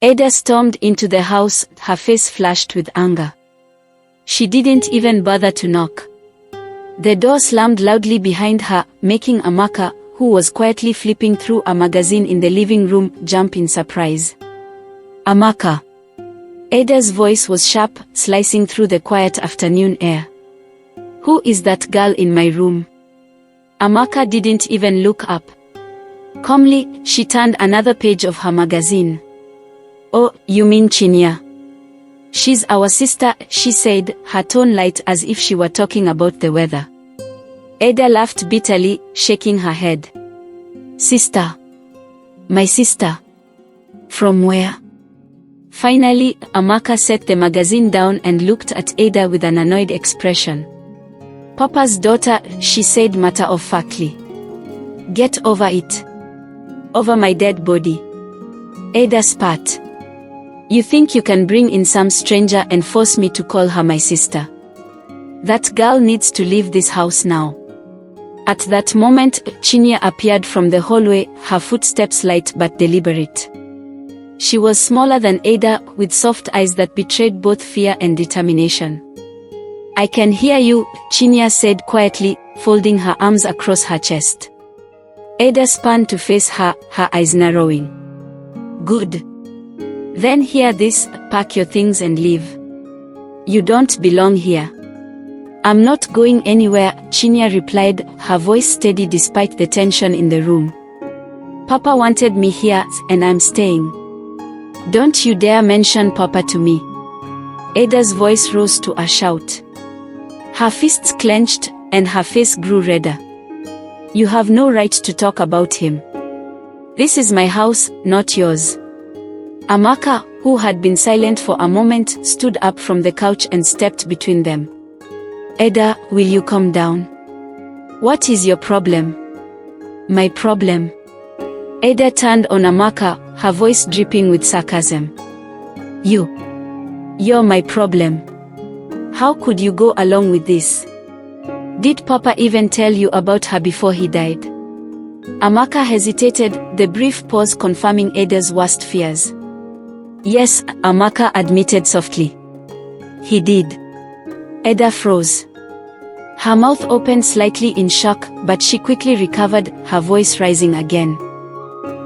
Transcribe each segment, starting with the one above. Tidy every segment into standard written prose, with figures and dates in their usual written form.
Ada stormed into the house, her face flushed with anger. She didn't even bother to knock. The door slammed loudly behind her, making Amaka, who was quietly flipping through a magazine in the living room, jump in surprise. Amaka. Ada's voice was sharp, slicing through the quiet afternoon air. Who is that girl in my room? Amaka didn't even look up. Calmly, she turned another page of her magazine. Oh, you mean Chinya? She's our sister, she said, her tone light as if she were talking about the weather. Ada laughed bitterly, shaking her head. Sister? My sister? From where? Finally, Amaka set the magazine down and looked at Ada with an annoyed expression. Papa's daughter, she said matter-of-factly. Get over it. Over my dead body. Ada spat. You think you can bring in some stranger and force me to call her my sister? That girl needs to leave this house now. At that moment, Chinya appeared from the hallway, her footsteps light but deliberate. She was smaller than Ada, with soft eyes that betrayed both fear and determination. I can hear you, Chinya said quietly, folding her arms across her chest. Ada spun to face her, her eyes narrowing. Good. Then hear this, pack your things and leave. You don't belong here. I'm not going anywhere, Chinya replied, her voice steady despite the tension in the room. Papa wanted me here, and I'm staying. Don't you dare mention Papa to me. Ada's voice rose to a shout. Her fists clenched, and her face grew redder. You have no right to talk about him. This is my house, not yours. Amaka, who had been silent for a moment, stood up from the couch and stepped between them. Ada, will you calm down? What is your problem? My problem? Ada turned on Amaka, her voice dripping with sarcasm. You're my problem. How could you go along with this? Did Papa even tell you about her before he died? Amaka hesitated, the brief pause confirming Ada's worst fears. Yes, Amaka admitted softly. He did. Ada froze. Her mouth opened slightly in shock, but she quickly recovered, her voice rising again.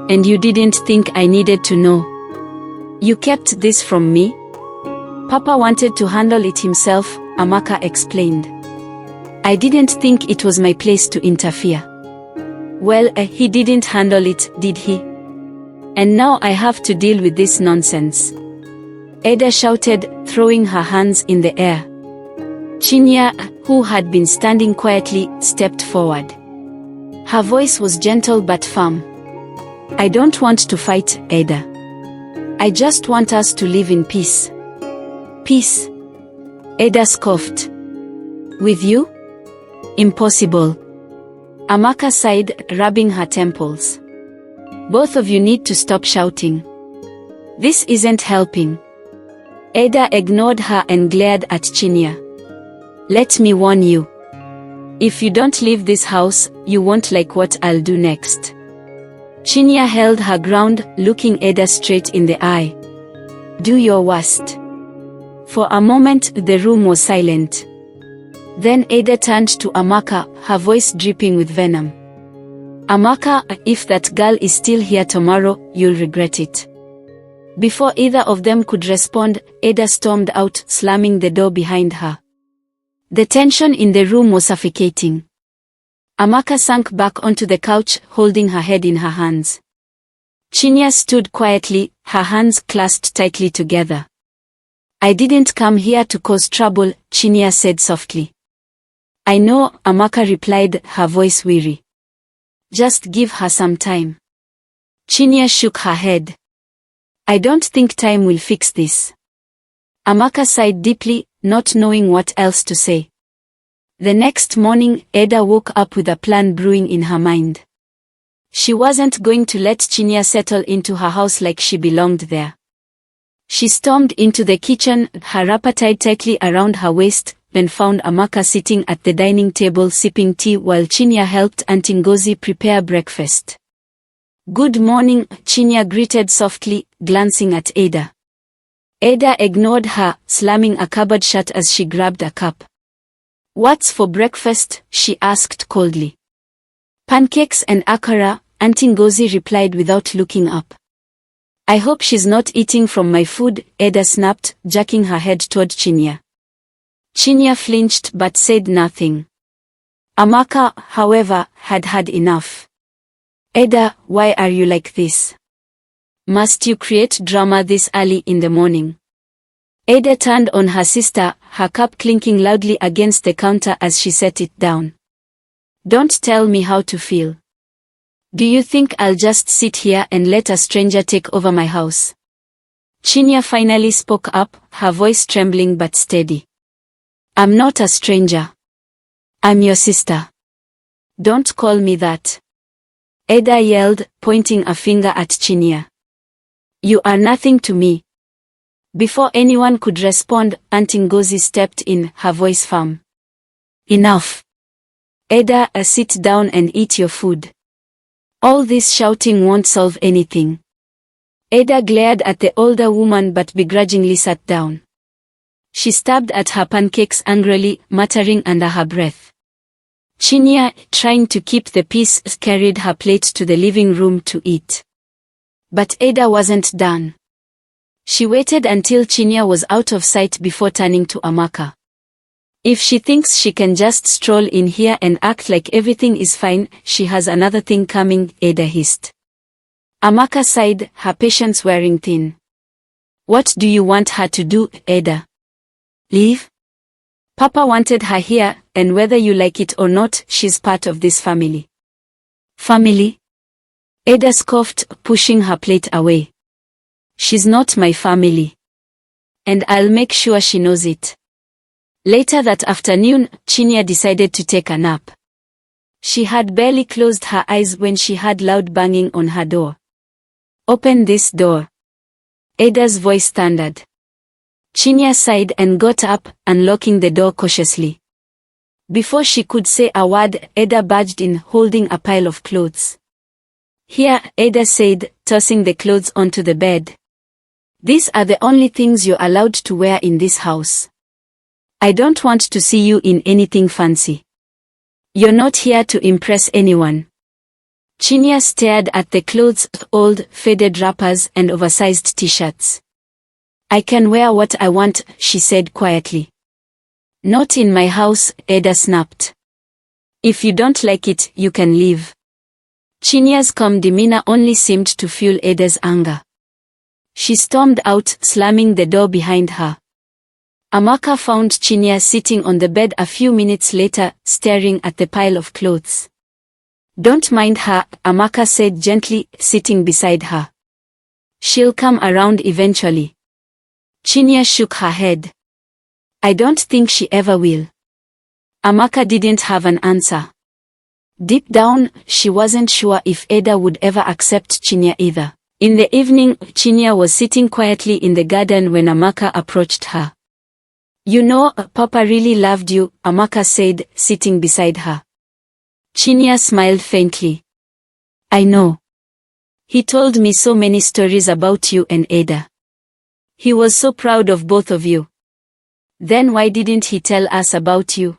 And you didn't think I needed to know? You kept this from me? Papa wanted to handle it himself, Amaka explained. I didn't think it was my place to interfere. Well, he didn't handle it, did he? And now I have to deal with this nonsense. Ada shouted, throwing her hands in the air. Chinya, who had been standing quietly, stepped forward. Her voice was gentle but firm. I don't want to fight, Ada. I just want us to live in peace. Peace? Ada scoffed. With you? Impossible. Amaka sighed, rubbing her temples. Both of you need to stop shouting. This isn't helping. Ada ignored her and glared at Chinya. Let me warn you. If you don't leave this house, you won't like what I'll do next. Chinya held her ground, looking Ada straight in the eye. Do your worst. For a moment, the room was silent. Then Ada turned to Amaka, her voice dripping with venom. Amaka, if that girl is still here tomorrow, you'll regret it. Before either of them could respond, Ada stormed out, slamming the door behind her. The tension in the room was suffocating. Amaka sank back onto the couch, holding her head in her hands. Chinya stood quietly, her hands clasped tightly together. I didn't come here to cause trouble, Chinya said softly. I know, Amaka replied, her voice weary. Just give her some time. Chinya shook her head. I don't think time will fix this. Amaka sighed deeply, not knowing what else to say. The next morning, Ada woke up with a plan brewing in her mind. She wasn't going to let Chinya settle into her house like she belonged there. She stormed into the kitchen, her wrapper tied tightly around her waist, and found Amaka sitting at the dining table sipping tea while Chinya helped Auntie Ngozi prepare breakfast. Good morning, Chinya greeted softly, glancing at Ada. Ada ignored her, slamming a cupboard shut as she grabbed a cup. What's for breakfast? She asked coldly. Pancakes and akara, Auntie Ngozi replied without looking up. I hope she's not eating from my food, Ada snapped, jerking her head toward Chinya. Chinya flinched but said nothing. Amaka, however, had had enough. Ada, why are you like this? Must you create drama this early in the morning? Ada turned on her sister, her cup clinking loudly against the counter as she set it down. Don't tell me how to feel. Do you think I'll just sit here and let a stranger take over my house? Chinya finally spoke up, her voice trembling but steady. I'm not a stranger. I'm your sister. Don't call me that. Ada yelled, pointing a finger at Chinya. You are nothing to me. Before anyone could respond, Auntie Ngozi stepped in, her voice firm. Enough. Ada, sit down and eat your food. All this shouting won't solve anything. Ada glared at the older woman but begrudgingly sat down. She stabbed at her pancakes angrily, muttering under her breath. Chinya, trying to keep the peace, carried her plate to the living room to eat. But Ada wasn't done. She waited until Chinya was out of sight before turning to Amaka. If she thinks she can just stroll in here and act like everything is fine, she has another thing coming, Ada hissed. Amaka sighed, her patience wearing thin. What do you want her to do, Ada? Leave? Papa wanted her here, and whether you like it or not, she's part of this family. Family? Ada scoffed, pushing her plate away. She's not my family. And I'll make sure she knows it. Later that afternoon, Chinya decided to take a nap. She had barely closed her eyes when she heard loud banging on her door. Open this door. Ada's voice thundered. Chinya sighed and got up, unlocking the door cautiously. Before she could say a word, Ada barged in, holding a pile of clothes. Here, Ada said, tossing the clothes onto the bed. These are the only things you're allowed to wear in this house. I don't want to see you in anything fancy. You're not here to impress anyone. Chinya stared at the clothes, old, faded wrappers and oversized t-shirts. I can wear what I want, she said quietly. Not in my house, Ada snapped. If you don't like it, you can leave. Chinya's calm demeanor only seemed to fuel Ada's anger. She stormed out, slamming the door behind her. Amaka found Chinya sitting on the bed a few minutes later, staring at the pile of clothes. Don't mind her, Amaka said gently, sitting beside her. She'll come around eventually. Chinya shook her head. I don't think she ever will. Amaka didn't have an answer. Deep down, she wasn't sure if Ada would ever accept Chinya either. In the evening, Chinya was sitting quietly in the garden when Amaka approached her. You know, Papa really loved you, Amaka said, sitting beside her. Chinya smiled faintly. I know. He told me so many stories about you and Ada. He was so proud of both of you. Then why didn't he tell us about you?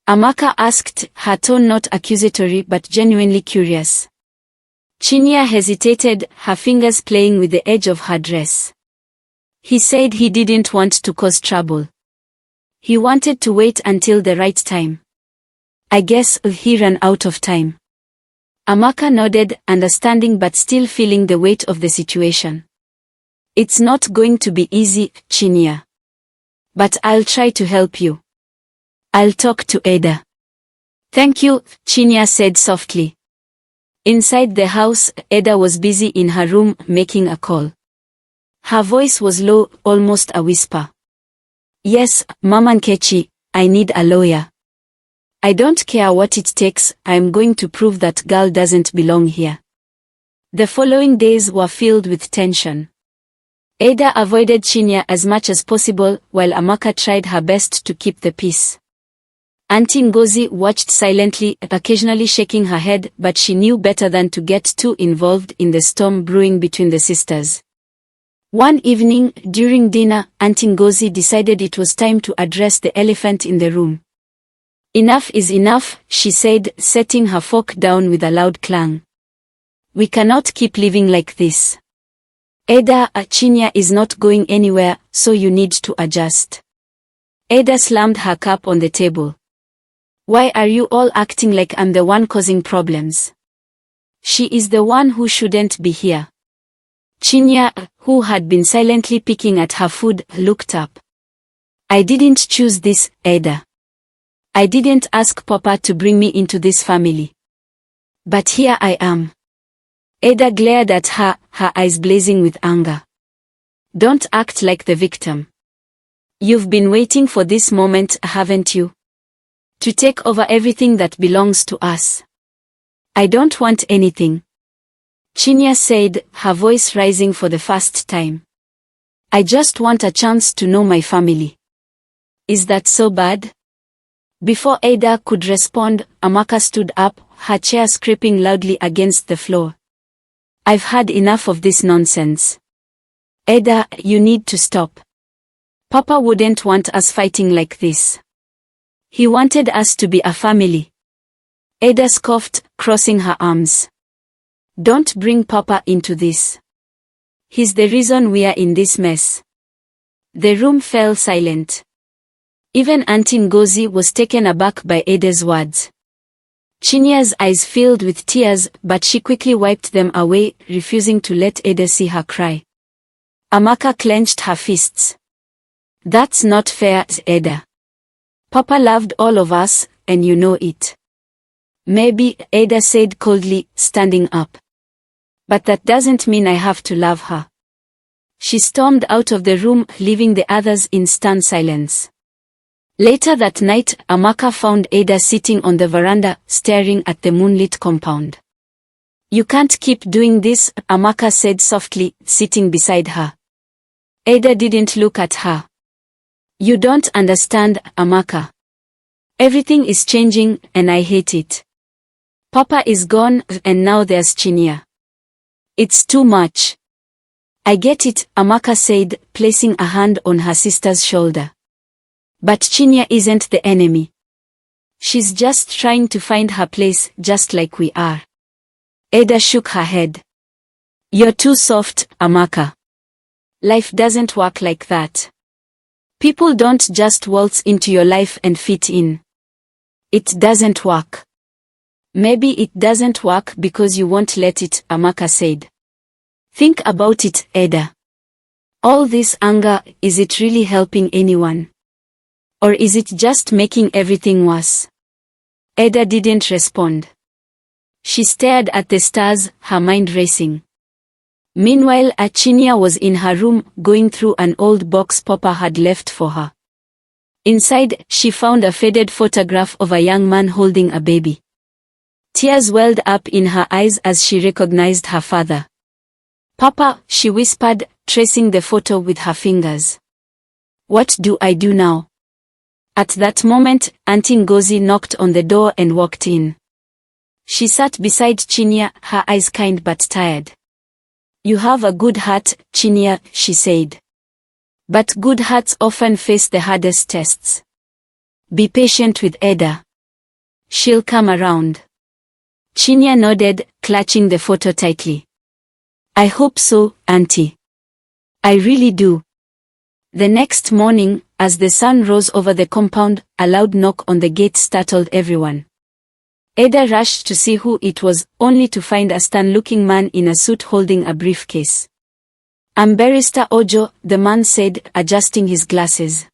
Amaka asked, her tone not accusatory but genuinely curious. Chinya hesitated, her fingers playing with the edge of her dress. He said he didn't want to cause trouble. He wanted to wait until the right time. I guess he ran out of time. Amaka nodded, understanding but still feeling the weight of the situation. It's not going to be easy, Chinya. But I'll try to help you. I'll talk to Ada. Thank you, Chinya said softly. Inside the house, Ada was busy in her room, making a call. Her voice was low, almost a whisper. Yes, Mama Nkechi, I need a lawyer. I don't care what it takes, I'm going to prove that girl doesn't belong here. The following days were filled with tension. Ada avoided Chinya as much as possible, while Amaka tried her best to keep the peace. Auntie Ngozi watched silently, occasionally shaking her head, but she knew better than to get too involved in the storm brewing between the sisters. One evening, during dinner, Auntie Ngozi decided it was time to address the elephant in the room. "Enough is enough," she said, setting her fork down with a loud clang. "We cannot keep living like this. Ada, Chinya is not going anywhere, so you need to adjust." Ada slammed her cup on the table. "Why are you all acting like I'm the one causing problems? She is the one who shouldn't be here." Chinya, who had been silently picking at her food, looked up. "I didn't choose this, Ada. I didn't ask Papa to bring me into this family. But here I am." Ada glared at her, her eyes blazing with anger. "Don't act like the victim. You've been waiting for this moment, haven't you? To take over everything that belongs to us." "I don't want anything," Chinya said, her voice rising for the first time. "I just want a chance to know my family." "Is that so bad?" Before Ada could respond, Amaka stood up, her chair scraping loudly against the floor. "I've had enough of this nonsense. Ada, you need to stop. Papa wouldn't want us fighting like this. He wanted us to be a family." Ada scoffed, crossing her arms. "Don't bring Papa into this. He's the reason we are in this mess." The room fell silent. Even Auntie Ngozi was taken aback by Ada's words. Chinya's eyes filled with tears, but she quickly wiped them away, refusing to let Ada see her cry. Amaka clenched her fists. "That's not fair, Ada. Papa loved all of us, and you know it." "Maybe," Ada said coldly, standing up. "But that doesn't mean I have to love her." She stormed out of the room, leaving the others in stunned silence. Later that night, Amaka found Ada sitting on the veranda, staring at the moonlit compound. "You can't keep doing this," Amaka said softly, sitting beside her. Ada didn't look at her. "You don't understand, Amaka. Everything is changing, and I hate it. Papa is gone, and now there's Chinya. It's too much." "I get it," Amaka said, placing a hand on her sister's shoulder. "But Chinya isn't the enemy. She's just trying to find her place, just like we are." Ada shook her head. "You're too soft, Amaka. Life doesn't work like that. People don't just waltz into your life and fit in. It doesn't work." "Maybe it doesn't work because you won't let it," Amaka said. "Think about it, Ada. All this anger, is it really helping anyone? Or is it just making everything worse?" Ada didn't respond. She stared at the stars, her mind racing. Meanwhile, Chinya was in her room, going through an old box Papa had left for her. Inside, she found a faded photograph of a young man holding a baby. Tears welled up in her eyes as she recognized her father. "Papa," she whispered, tracing the photo with her fingers. "What do I do now?" At that moment, Auntie Ngozi knocked on the door and walked in. She sat beside Chinya, her eyes kind but tired. "You have a good heart, Chinya," she said. "But good hearts often face the hardest tests. Be patient with Ada. She'll come around." Chinya nodded, clutching the photo tightly. "I hope so, Auntie. I really do." The next morning, as the sun rose over the compound, a loud knock on the gate startled everyone. Ada rushed to see who it was, only to find a stern-looking man in a suit holding a briefcase. "I'm Barrister Ojo," the man said, adjusting his glasses.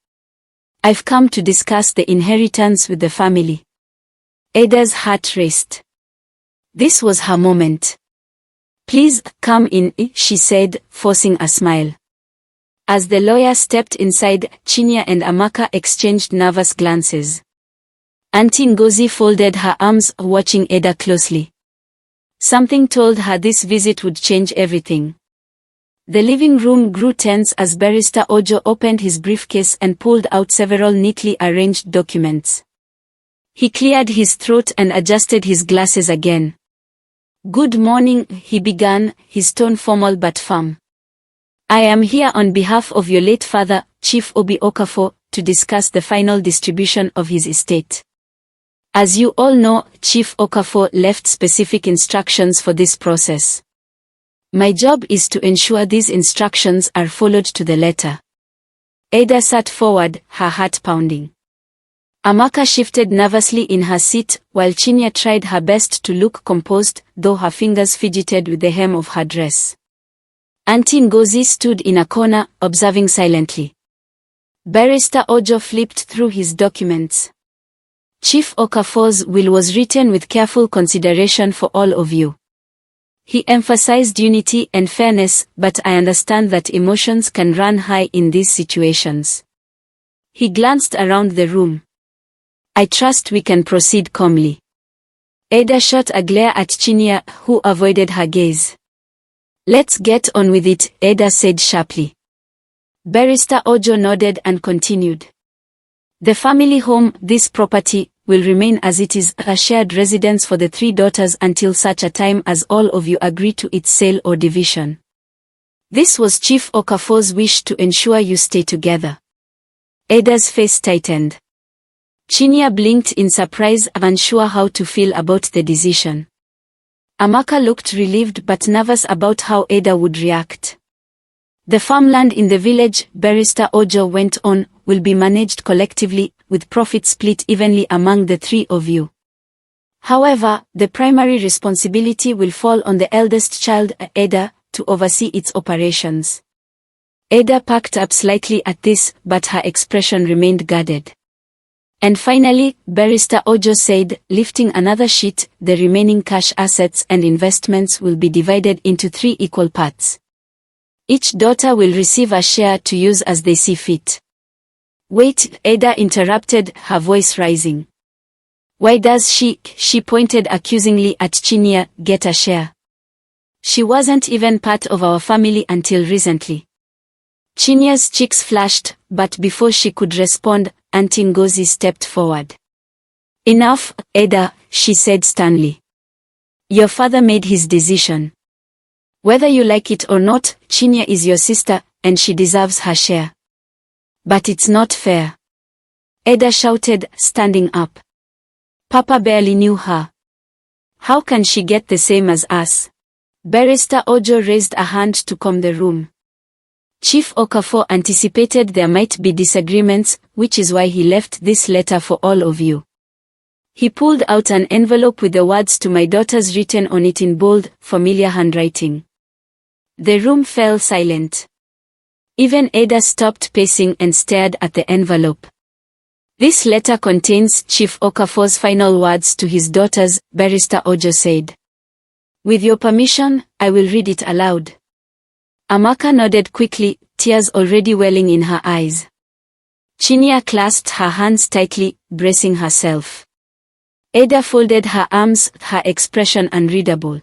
"I've come to discuss the inheritance with the family." Ada's heart raced. This was her moment. "Please, come in," she said, forcing a smile. As the lawyer stepped inside, Chinya and Amaka exchanged nervous glances. Auntie Ngozi folded her arms, watching Ada closely. Something told her this visit would change everything. The living room grew tense as Barrister Ojo opened his briefcase and pulled out several neatly arranged documents. He cleared his throat and adjusted his glasses again. "Good morning," he began, his tone formal but firm. "I am here on behalf of your late father, Chief Obi Okafor, to discuss the final distribution of his estate. As you all know, Chief Okafor left specific instructions for this process. My job is to ensure these instructions are followed to the letter." Ada sat forward, her heart pounding. Amaka shifted nervously in her seat, while Chinya tried her best to look composed, though her fingers fidgeted with the hem of her dress. Auntie Ngozi stood in a corner, observing silently. Barrister Ojo flipped through his documents. "Chief Okafor's will was written with careful consideration for all of you. He emphasized unity and fairness, but I understand that emotions can run high in these situations." He glanced around the room. "I trust we can proceed calmly." Ada shot a glare at Chinya, who avoided her gaze. "Let's get on with it," Ada said sharply. Barrister Ojo nodded and continued. "The family home, this property, will remain as it is, a shared residence for the 3 daughters until such a time as all of you agree to its sale or division. This was Chief Okafor's wish to ensure you stay together." Ada's face tightened. Chinya blinked in surprise, unsure how to feel about the decision. Amaka looked relieved but nervous about how Ada would react. "The farmland in the village," Barrister Ojo went on, "will be managed collectively, with profit split evenly among the 3 of you. However, the primary responsibility will fall on the eldest child, Ada, to oversee its operations." Ada perked up slightly at this, but her expression remained guarded. "And finally," Barrister Ojo said, lifting another sheet, "the remaining cash assets and investments will be divided into 3 equal parts. Each daughter will receive a share to use as they see fit." "Wait," Ada interrupted, her voice rising. "Why does she pointed accusingly at Chinya, "get a share? She wasn't even part of our family until recently." Chinya's cheeks flashed, but before she could respond, Auntie Ngozi stepped forward. "Enough, Ada," she said sternly. "Your father made his decision. Whether you like it or not, Chinya is your sister, and she deserves her share." "But it's not fair," Ada shouted, standing up. "Papa barely knew her. How can she get the same as us?" Barrister Ojo raised a hand to calm the room. Chief Okafor anticipated there might be disagreements, which is why he left this letter for all of you. He pulled out an envelope with the words "to my daughters" written on it in bold, familiar handwriting. The room fell silent. Even Ada stopped pacing and stared at the envelope. "This letter contains Chief Okafor's final words to his daughters," Barrister Ojo said. "With your permission, I will read it aloud." Amaka nodded quickly, tears already welling in her eyes. Chinya clasped her hands tightly, bracing herself. Ada folded her arms, her expression unreadable.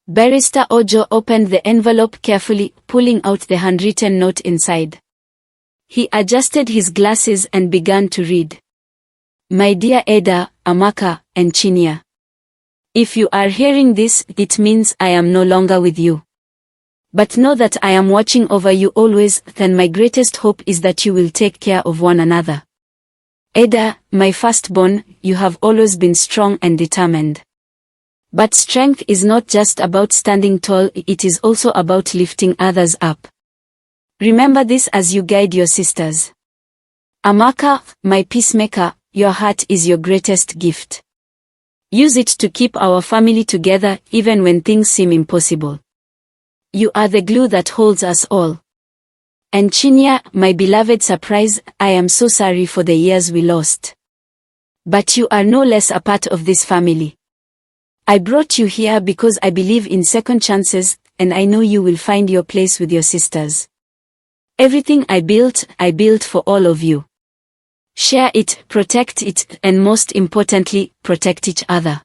Barrister Ojo opened the envelope carefully, pulling out the handwritten note inside. He adjusted his glasses and began to read. "My dear Ada, Amaka, and Chinya. If you are hearing this, it means I am no longer with you. But know that I am watching over you always, and my greatest hope is that you will take care of one another. Ada, my firstborn, you have always been strong and determined. But strength is not just about standing tall, it is also about lifting others up. Remember this as you guide your sisters. Amaka, my peacemaker, your heart is your greatest gift. Use it to keep our family together, even when things seem impossible. You are the glue that holds us all. And Chinya, my beloved surprise, I am so sorry for the years we lost. But you are no less a part of this family. I brought you here because I believe in second chances, and I know you will find your place with your sisters. Everything I built for all of you. Share it, protect it, and most importantly, protect each other.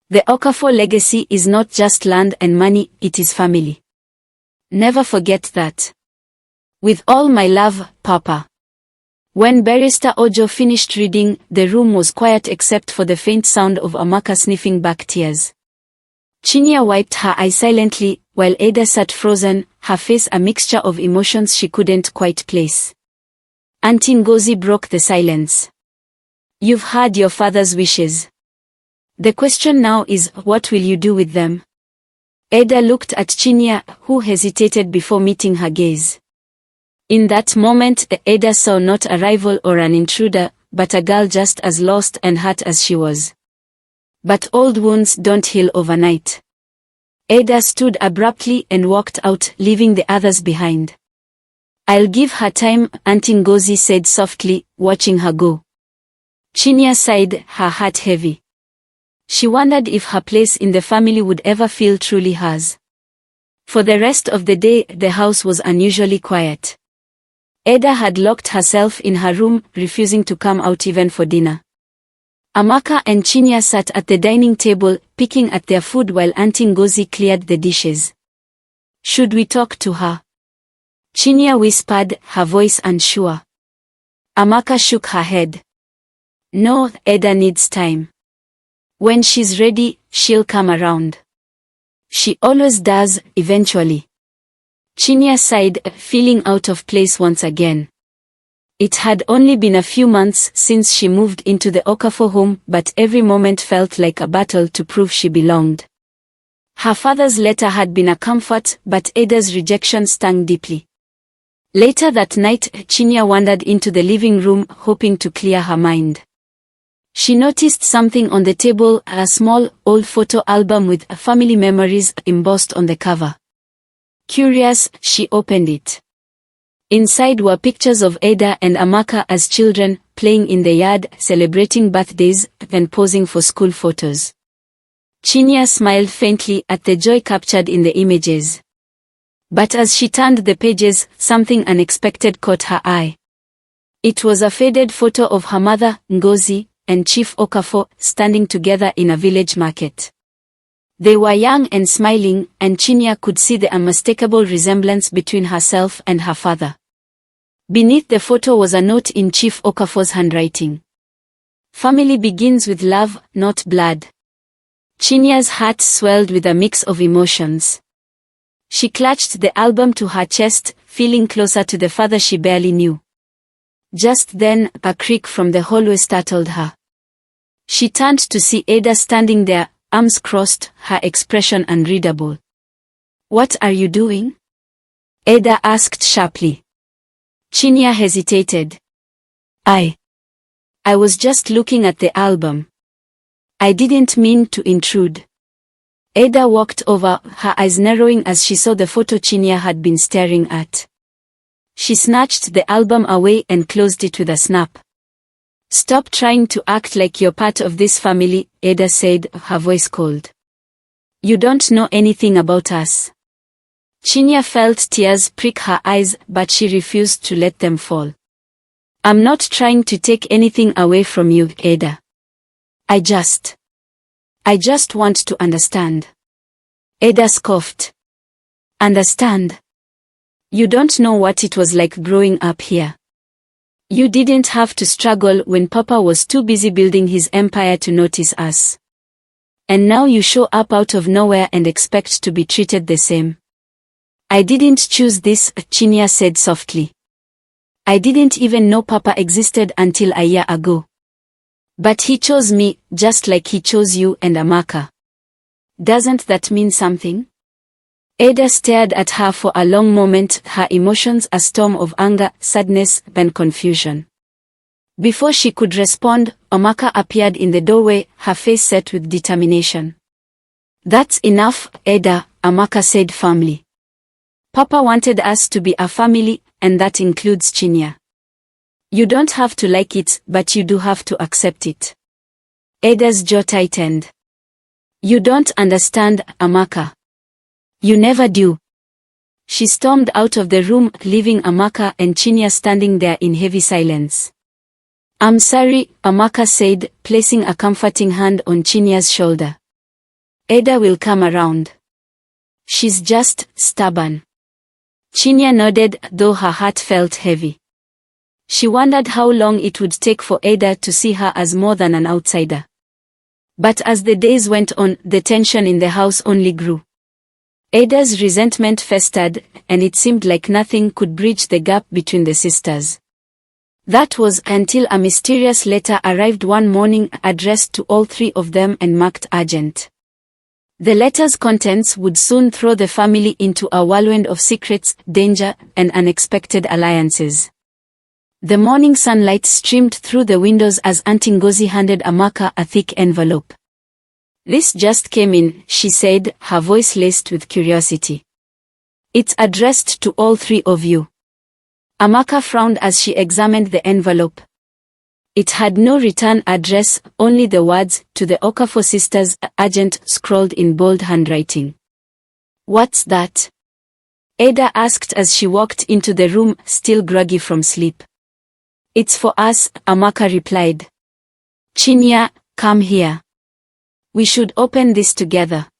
The Okafor legacy is not just land and money, it is family. Never forget that. With all my love, Papa." When Barrister Ojo finished reading, the room was quiet except for the faint sound of Amaka sniffing back tears. Chinya wiped her eyes silently, while Ada sat frozen, her face a mixture of emotions she couldn't quite place. Auntie Ngozi broke the silence. You've heard your father's wishes. The question now is, what will you do with them? Ada looked at Chinya, who hesitated before meeting her gaze. In that moment, Ada saw not a rival or an intruder, but a girl just as lost and hurt as she was. But old wounds don't heal overnight. Ada stood abruptly and walked out, leaving the others behind. I'll give her time, Auntie Ngozi said softly, watching her go. Chinya sighed, her heart heavy. She wondered if her place in the family would ever feel truly hers. For the rest of the day, the house was unusually quiet. Ada had locked herself in her room, refusing to come out even for dinner. Amaka and Chinya sat at the dining table, picking at their food while Auntie Ngozi cleared the dishes. Should we talk to her? Chinya whispered, her voice unsure. Amaka shook her head. No, Ada needs time. When she's ready, she'll come around. She always does, eventually. Chinya sighed, feeling out of place once again. It had only been a few months since she moved into the Okafor home, but every moment felt like a battle to prove she belonged. Her father's letter had been a comfort, but Ada's rejection stung deeply. Later that night, Chinya wandered into the living room, hoping to clear her mind. She noticed something on the table, a small, old photo album with family memories embossed on the cover. Curious, she opened it. Inside were pictures of Ada and Amaka as children, playing in the yard, celebrating birthdays, and posing for school photos. Chinya smiled faintly at the joy captured in the images. But as she turned the pages, something unexpected caught her eye. It was a faded photo of her mother, Ngozi, and Chief Okafor, standing together in a village market. They were young and smiling, and Chinya could see the unmistakable resemblance between herself and her father. Beneath the photo was a note in Chief Okafor's handwriting. Family begins with love, not blood. Chinya's heart swelled with a mix of emotions. She clutched the album to her chest, feeling closer to the father she barely knew. Just then, a creak from the hallway startled her. She turned to see Ada standing there, arms crossed, her expression unreadable. What are you doing? Ada asked sharply. Chinya hesitated. I was just looking at the album. I didn't mean to intrude. Ada walked over, her eyes narrowing as she saw the photo Chinya had been staring at. She snatched the album away and closed it with a snap. Stop trying to act like you're part of this family, Ada said, her voice cold. You don't know anything about us. Chinya felt tears prick her eyes, but she refused to let them fall. I'm not trying to take anything away from you, Ada. I just want to understand. Ada scoffed. Understand? You don't know what it was like growing up here. You didn't have to struggle when Papa was too busy building his empire to notice us. And now you show up out of nowhere and expect to be treated the same. I didn't choose this, Chinya said softly. I didn't even know Papa existed until a year ago. But he chose me, just like he chose you and Amaka. Doesn't that mean something? Ada stared at her for a long moment, her emotions a storm of anger, sadness, and confusion. Before she could respond, Amaka appeared in the doorway, her face set with determination. That's enough, Ada, Amaka said firmly. Papa wanted us to be a family, and that includes Chinya. You don't have to like it, but you do have to accept it. Ada's jaw tightened. You don't understand, Amaka. You never do. She stormed out of the room, leaving Amaka and Chinya standing there in heavy silence. I'm sorry, Amaka said, placing a comforting hand on Chinya's shoulder. Ada will come around. She's just stubborn. Chinya nodded, though her heart felt heavy. She wondered how long it would take for Ada to see her as more than an outsider. But as the days went on, the tension in the house only grew. Ada's resentment festered, and it seemed like nothing could bridge the gap between the sisters. That was until a mysterious letter arrived one morning addressed to all three of them and marked urgent. The letter's contents would soon throw the family into a whirlwind of secrets, danger, and unexpected alliances. The morning sunlight streamed through the windows as Auntie Ngozi handed Amaka a thick envelope. "This just came in," she said, her voice laced with curiosity. "It's addressed to all three of you." Amaka frowned as she examined the envelope. It had no return address, only the words, "To the Okafor sisters, urgent," scrawled in bold handwriting. "What's that?" Ada asked as she walked into the room, still groggy from sleep. "It's for us," Amaka replied. "Chinya, come here. We should open this together."